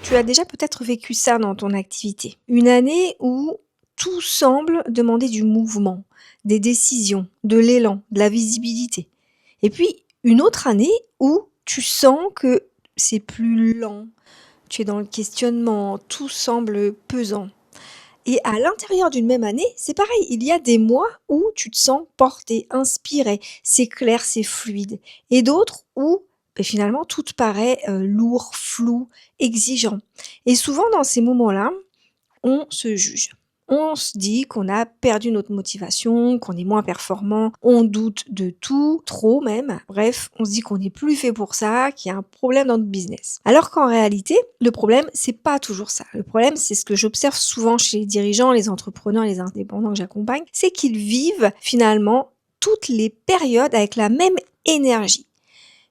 Tu as déjà peut-être vécu ça dans ton activité. Une année où tout semble demander du mouvement, des décisions, de l'élan, de la visibilité. Et puis une autre année où tu sens que c'est plus lent, tu es dans le questionnement, tout semble pesant. Et à l'intérieur d'une même année, c'est pareil, il y a des mois où tu te sens porté, inspiré, c'est clair, c'est fluide. Et d'autres où finalement tout te paraît lourd, flou, exigeant. Et souvent dans ces moments-là, on se juge. On se dit qu'on a perdu notre motivation, qu'on est moins performant, on doute de tout, trop même. Bref, on se dit qu'on n'est plus fait pour ça, qu'il y a un problème dans notre business. Alors qu'en réalité, le problème, c'est pas toujours ça. Le problème, c'est ce que j'observe souvent chez les dirigeants, les entrepreneurs, les indépendants que j'accompagne, c'est qu'ils vivent finalement toutes les périodes avec la même énergie.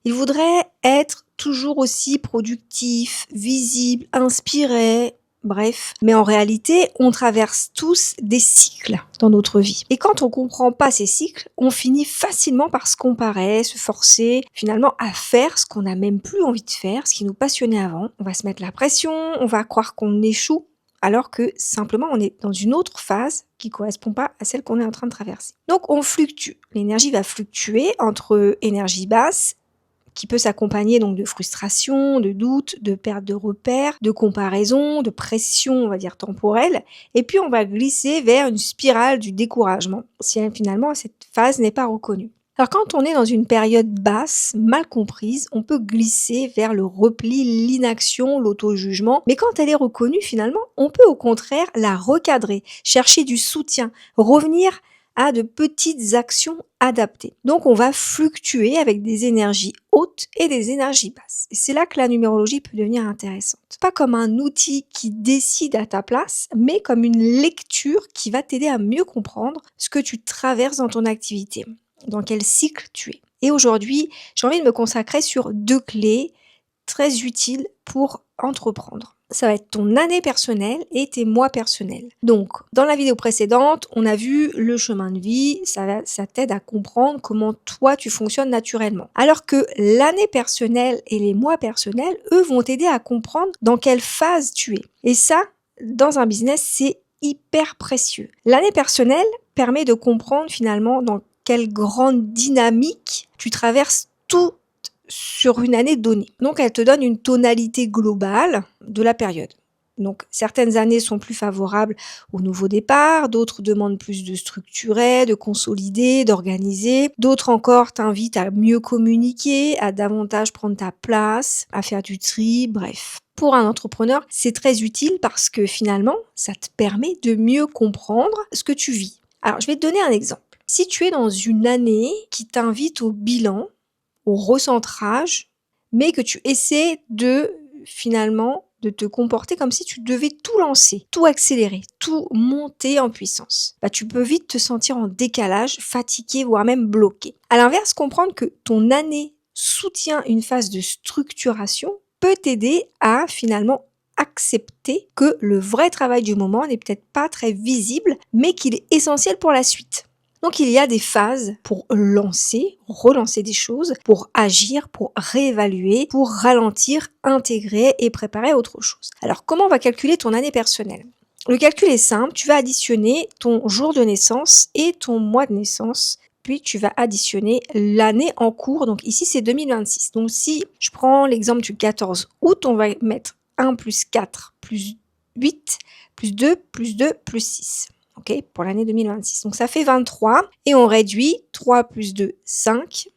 Ils voudraient être toujours aussi productifs, visibles, inspirés, bref. Mais en réalité, on traverse tous des cycles dans notre vie. Et quand on comprend pas ces cycles, on finit facilement par se comparer, se forcer finalement à faire ce qu'on n'a même plus envie de faire, ce qui nous passionnait avant. On va se mettre la pression, on va croire qu'on échoue, alors que simplement on est dans une autre phase qui correspond pas à celle qu'on est en train de traverser. Donc on fluctue. L'énergie va fluctuer entre énergie basse qui peut s'accompagner donc de frustration, de doute, de perte de repères, de comparaison, de pression, on va dire temporelle, et puis on va glisser vers une spirale du découragement si finalement cette phase n'est pas reconnue. Alors quand on est dans une période basse, mal comprise, on peut glisser vers le repli, l'inaction, l'auto-jugement, mais quand elle est reconnue finalement, on peut au contraire la recadrer, chercher du soutien, revenir à de petites actions adaptées. Donc on va fluctuer avec des énergies hautes et des énergies basses. Et c'est là que la numérologie peut devenir intéressante. Pas comme un outil qui décide à ta place, mais comme une lecture qui va t'aider à mieux comprendre ce que tu traverses dans ton activité, dans quel cycle tu es. Et aujourd'hui, j'ai envie de me consacrer sur 2 clés très utiles pour entreprendre. Ça va être ton année personnelle et tes mois personnels. Donc, dans la vidéo précédente, on a vu le chemin de vie, ça t'aide à comprendre comment toi tu fonctionnes naturellement. Alors que l'année personnelle et les mois personnels, eux, vont t'aider à comprendre dans quelle phase tu es. Et ça, dans un business, c'est hyper précieux. L'année personnelle permet de comprendre finalement dans quelle grande dynamique tu traverses tout sur une année donnée. Donc elle te donne une tonalité globale de la période. Donc certaines années sont plus favorables au nouveau départ, d'autres demandent plus de structurer, de consolider, d'organiser, d'autres encore t'invitent à mieux communiquer, à davantage prendre ta place, à faire du tri, bref. Pour un entrepreneur, c'est très utile parce que finalement, ça te permet de mieux comprendre ce que tu vis. Alors je vais te donner un exemple. Si tu es dans une année qui t'invite au bilan, au recentrage, mais que tu essaies de finalement de te comporter comme si tu devais tout lancer, tout accélérer, tout monter en puissance. Tu peux vite te sentir en décalage, fatigué, voire même bloqué. À l'inverse, comprendre que ton année soutient une phase de structuration peut t'aider à finalement accepter que le vrai travail du moment n'est peut-être pas très visible, mais qu'il est essentiel pour la suite. Donc il y a des phases pour lancer, relancer des choses, pour agir, pour réévaluer, pour ralentir, intégrer et préparer autre chose. Alors comment on va calculer ton année personnelle ? Le calcul est simple, tu vas additionner ton jour de naissance et ton mois de naissance, puis tu vas additionner l'année en cours, donc ici c'est 2026. Donc si je prends l'exemple du 14 août, on va mettre 1 plus 4 plus 8 plus 2 plus 2 plus 6. Okay, pour l'année 2026. Donc ça fait 23 et on réduit 3 plus 2, 5.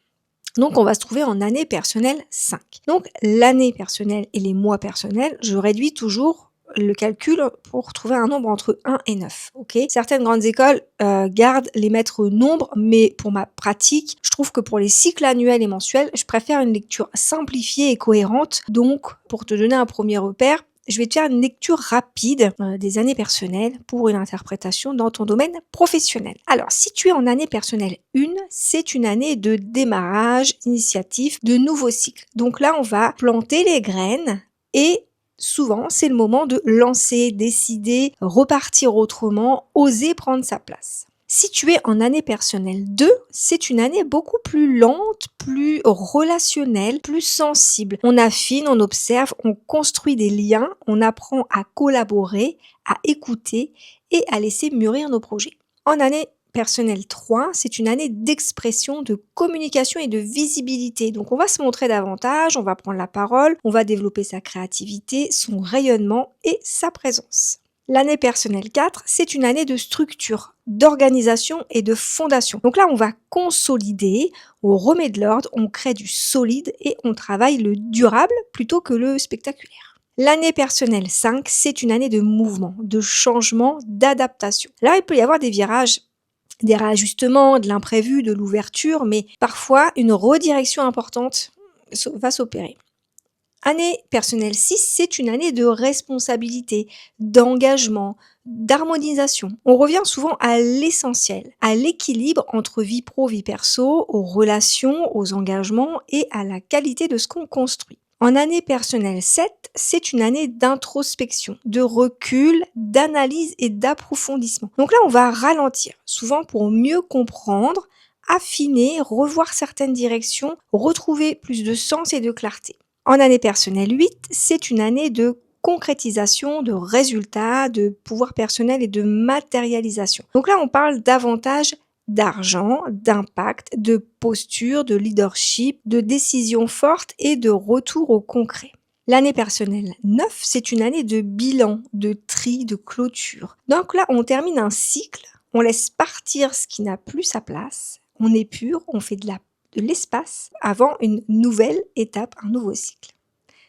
Donc on va se trouver en année personnelle 5. Donc l'année personnelle et les mois personnels, je réduis toujours le calcul pour trouver un nombre entre 1 et 9. Okay, certaines grandes écoles gardent les maîtres nombres, mais pour ma pratique, je trouve que pour les cycles annuels et mensuels, je préfère une lecture simplifiée et cohérente. Donc pour te donner un premier repère, je vais te faire une lecture rapide des années personnelles pour une interprétation dans ton domaine professionnel. Alors, si tu es en année personnelle 1, c'est une année de démarrage, initiative, de nouveaux cycles. Donc là, on va planter les graines et souvent, c'est le moment de lancer, décider, repartir autrement, oser prendre sa place. Si tu es en année personnelle 2, c'est une année beaucoup plus lente, plus relationnelle, plus sensible. On affine, on observe, on construit des liens, on apprend à collaborer, à écouter et à laisser mûrir nos projets. En année personnelle 3, c'est une année d'expression, de communication et de visibilité. Donc on va se montrer davantage, on va prendre la parole, on va développer sa créativité, son rayonnement et sa présence. L'année personnelle 4, c'est une année de structure, d'organisation et de fondation. Donc là, on va consolider, on remet de l'ordre, on crée du solide et on travaille le durable plutôt que le spectaculaire. L'année personnelle 5, c'est une année de mouvement, de changement, d'adaptation. Là, il peut y avoir des virages, des réajustements, de l'imprévu, de l'ouverture, mais parfois une redirection importante va s'opérer. Année personnelle 6, c'est une année de responsabilité, d'engagement, d'harmonisation. On revient souvent à l'essentiel, à l'équilibre entre vie pro, vie perso, aux relations, aux engagements et à la qualité de ce qu'on construit. En année personnelle 7, c'est une année d'introspection, de recul, d'analyse et d'approfondissement. Donc là, on va ralentir, souvent pour mieux comprendre, affiner, revoir certaines directions, retrouver plus de sens et de clarté. En année personnelle 8, c'est une année de concrétisation, de résultats, de pouvoir personnel et de matérialisation. Donc là, on parle davantage d'argent, d'impact, de posture, de leadership, de décisions fortes et de retour au concret. L'année personnelle 9, c'est une année de bilan, de tri, de clôture. Donc là, on termine un cycle, on laisse partir ce qui n'a plus sa place, on épure, on fait de l'espace avant une nouvelle étape, un nouveau cycle.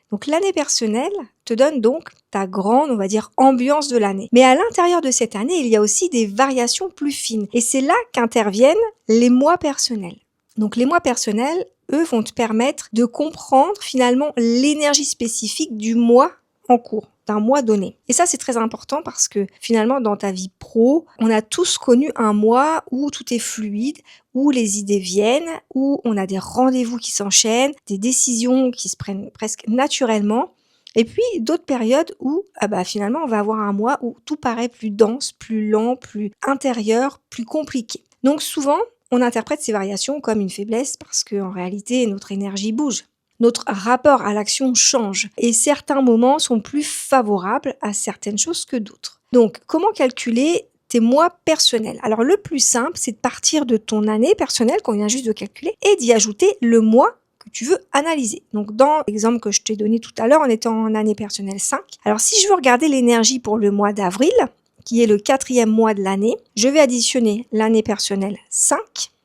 Donc l'année personnelle te donne donc ta grande, on va dire, ambiance de l'année. Mais à l'intérieur de cette année, il y a aussi des variations plus fines. Et c'est là qu'interviennent les mois personnels. Donc les mois personnels, eux, vont te permettre de comprendre finalement l'énergie spécifique du mois en cours, d'un mois donné. Et ça, c'est très important parce que finalement, dans ta vie pro, on a tous connu un mois où tout est fluide, où les idées viennent, où on a des rendez-vous qui s'enchaînent, des décisions qui se prennent presque naturellement. Et puis, d'autres périodes où finalement, on va avoir un mois où tout paraît plus dense, plus lent, plus intérieur, plus compliqué. Donc souvent, on interprète ces variations comme une faiblesse parce qu'en réalité, notre énergie bouge. Notre rapport à l'action change et certains moments sont plus favorables à certaines choses que d'autres. Donc, comment calculer tes mois personnels? Alors, le plus simple, c'est de partir de ton année personnelle qu'on vient juste de calculer et d'y ajouter le mois que tu veux analyser. Donc, dans l'exemple que je t'ai donné tout à l'heure, on était en année personnelle 5. Alors, si je veux regarder l'énergie pour le mois d'avril, qui est le 4e mois de l'année, je vais additionner l'année personnelle 5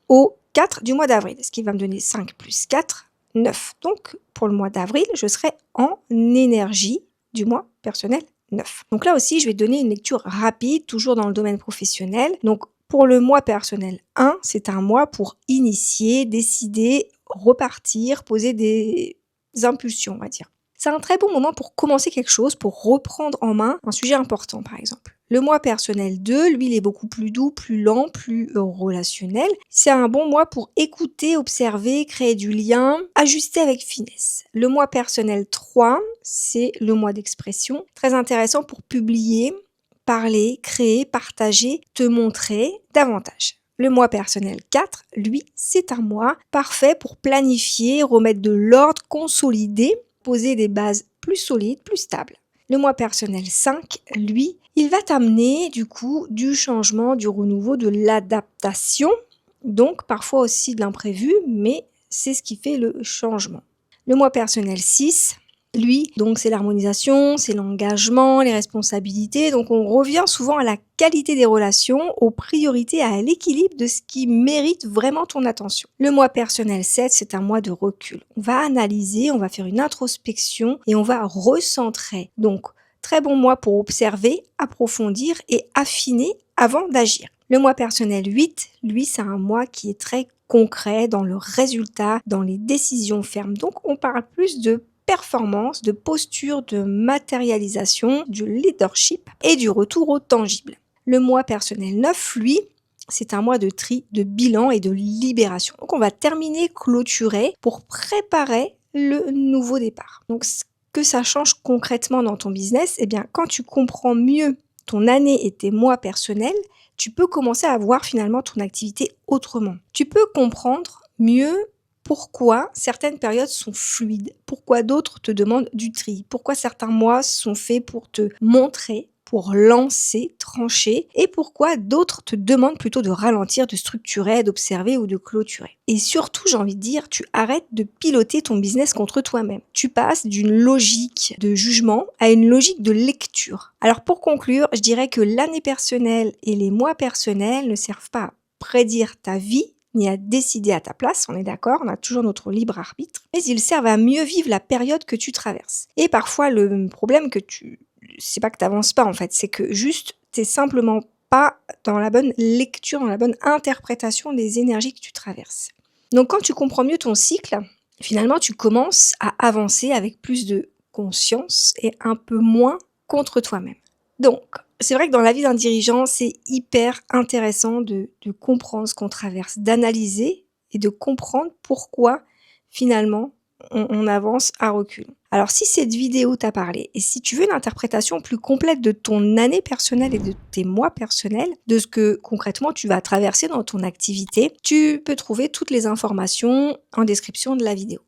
au 4 du mois d'avril, ce qui va me donner 5 plus 4, 9. Donc, pour le mois d'avril, je serai en énergie du mois personnel 9. Donc là aussi, je vais donner une lecture rapide, toujours dans le domaine professionnel. Donc, pour le mois personnel 1, c'est un mois pour initier, décider, repartir, poser des impulsions, on va dire. C'est un très bon moment pour commencer quelque chose, pour reprendre en main un sujet important, par exemple. Le mois personnel 2, lui, il est beaucoup plus doux, plus lent, plus relationnel. C'est un bon mois pour écouter, observer, créer du lien, ajuster avec finesse. Le mois personnel 3, c'est le mois d'expression. Très intéressant pour publier, parler, créer, partager, te montrer davantage. Le mois personnel 4, lui, c'est un mois parfait pour planifier, remettre de l'ordre, consolider, poser des bases plus solides, plus stables. Le mois personnel 5, lui, il va t'amener du coup du changement, du renouveau, de l'adaptation, donc parfois aussi de l'imprévu, mais c'est ce qui fait le changement. Le mois personnel 6, lui, donc c'est l'harmonisation, c'est l'engagement, les responsabilités, donc on revient souvent à la qualité des relations, aux priorités, à l'équilibre de ce qui mérite vraiment ton attention. Le mois personnel 7, c'est un mois de recul. On va analyser, on va faire une introspection et on va recentrer. Donc, très bon mois pour observer, approfondir et affiner avant d'agir. Le mois personnel 8, lui, c'est un mois qui est très concret dans le résultat, dans les décisions fermes. Donc, on parle plus de performance, de posture, de matérialisation, du leadership et du retour au tangible. Le mois personnel 9, lui, c'est un mois de tri, de bilan et de libération. Donc on va terminer, clôturer pour préparer le nouveau départ. Donc ce que ça change concrètement dans ton business, eh bien quand tu comprends mieux ton année et tes mois personnels, tu peux commencer à voir finalement ton activité autrement. Tu peux comprendre mieux pourquoi certaines périodes sont fluides, pourquoi d'autres te demandent du tri, pourquoi certains mois sont faits pour te montrer, pour lancer, trancher, et pourquoi d'autres te demandent plutôt de ralentir, de structurer, d'observer ou de clôturer. Et surtout, j'ai envie de dire, tu arrêtes de piloter ton business contre toi-même. Tu passes d'une logique de jugement à une logique de lecture. Alors pour conclure, je dirais que l'année personnelle et les mois personnels ne servent pas à prédire ta vie, ni à décider à ta place, on est d'accord, on a toujours notre libre arbitre, mais ils servent à mieux vivre la période que tu traverses. Et parfois, le problème c'est pas que tu n'avances pas en fait, c'est que juste, t'es simplement pas dans la bonne lecture, dans la bonne interprétation des énergies que tu traverses. Donc quand tu comprends mieux ton cycle, finalement, tu commences à avancer avec plus de conscience et un peu moins contre toi-même. Donc, c'est vrai que dans la vie d'un dirigeant, c'est hyper intéressant de comprendre ce qu'on traverse, d'analyser et de comprendre pourquoi finalement on avance à recul. Alors si cette vidéo t'a parlé et si tu veux une interprétation plus complète de ton année personnelle et de tes mois personnels, de ce que concrètement tu vas traverser dans ton activité, tu peux trouver toutes les informations en description de la vidéo.